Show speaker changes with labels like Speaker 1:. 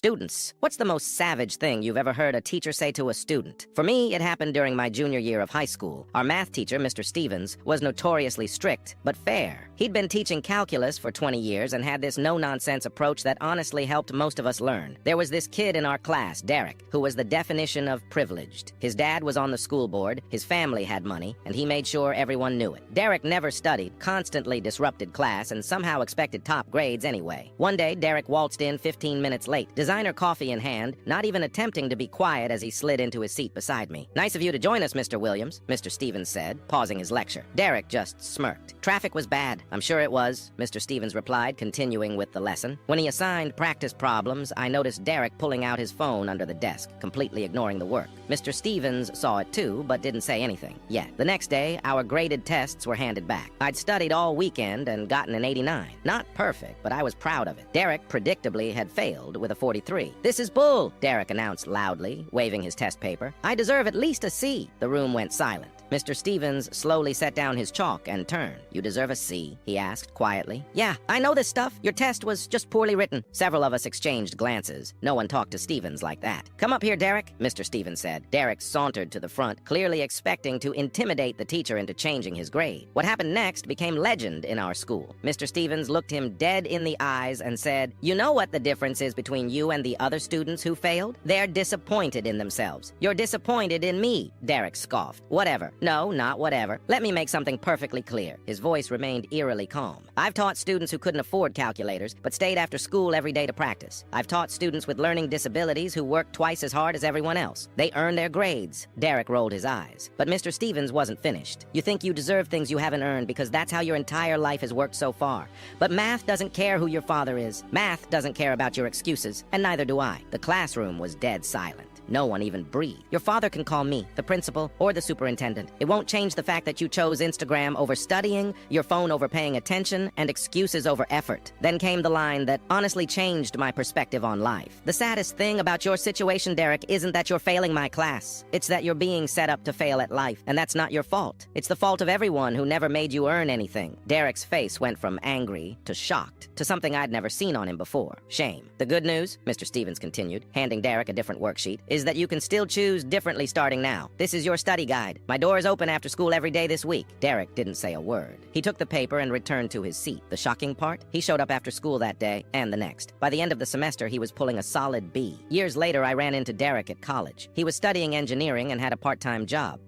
Speaker 1: Students. What's the most savage thing you've ever heard a teacher say to a student? For me, it happened during my junior year of high school. Our math teacher, Mr. Stevens, was notoriously strict, but fair. He'd been teaching calculus for 20 years and had this no-nonsense approach that honestly helped most of us learn. There was this kid in our class, Derek, who was the definition of privileged. His dad was on the school board, his family had money, and he made sure everyone knew it. Derek never studied, constantly disrupted class, and somehow expected top grades anyway. One day, Derek waltzed in 15 minutes late, designer coffee in hand, not even attempting to be quiet as he slid into his seat beside me. "Nice of you to join us, Mr. Williams," Mr. Stevens said, pausing his lecture. Derek just smirked. "Traffic was bad." "I'm sure it was," Mr. Stevens replied, continuing with the lesson. When he assigned practice problems, I noticed Derek pulling out his phone under the desk, completely ignoring the work. Mr. Stevens saw it too, but didn't say anything yet. The next day, our graded tests were handed back. I'd studied all weekend and gotten an 89. Not perfect, but I was proud of it. Derek predictably had failed with a 43. "This is bull," Derek announced loudly, waving his test paper. "I deserve at least a C." The room went silent. Mr. Stevens slowly set down his chalk and turned. "You deserve a C?" he asked quietly. "Yeah, I know this stuff. Your test was just poorly written." Several of us exchanged glances. No one talked to Stevens like that. "Come up here, Derek," Mr. Stevens said. Derek sauntered to the front, clearly expecting to intimidate the teacher into changing his grade. What happened next became legend in our school. Mr. Stevens looked him dead in the eyes and said, "You know what the difference is between you and the other students who failed? They're disappointed in themselves. You're disappointed in me." Derek scoffed. "Whatever." "No, not whatever. Let me make something perfectly clear." His voice remained eerily calm. "I've taught students who couldn't afford calculators, but stayed after school every day to practice. I've taught students with learning disabilities who worked twice as hard as everyone else. They earned their grades." Derek rolled his eyes. But Mr. Stevens wasn't finished. "You think you deserve things you haven't earned because that's how your entire life has worked so far. But math doesn't care who your father is. Math doesn't care about your excuses, and neither do I." The classroom was dead silent. No one even breathed. "Your father can call me, the principal, or the superintendent. It won't change the fact that you chose Instagram over studying, your phone over paying attention, and excuses over effort." Then came the line that honestly changed my perspective on life. "The saddest thing about your situation, Derek, isn't that you're failing my class. It's that you're being set up to fail at life, and that's not your fault. It's the fault of everyone who never made you earn anything." Derek's face went from angry to shocked to something I'd never seen on him before. "Shame. The good news," Mr. Stevens continued, handing Derek a different worksheet, "is that you can still choose differently starting now. This is your study guide. My door is open after school every day this week." Derek didn't say a word. He took the paper and returned to his seat. The shocking part? He showed up after school that day and the next. By the end of the semester, he was pulling a solid B. Years later, I ran into Derek at college. He was studying engineering and had a part-time job.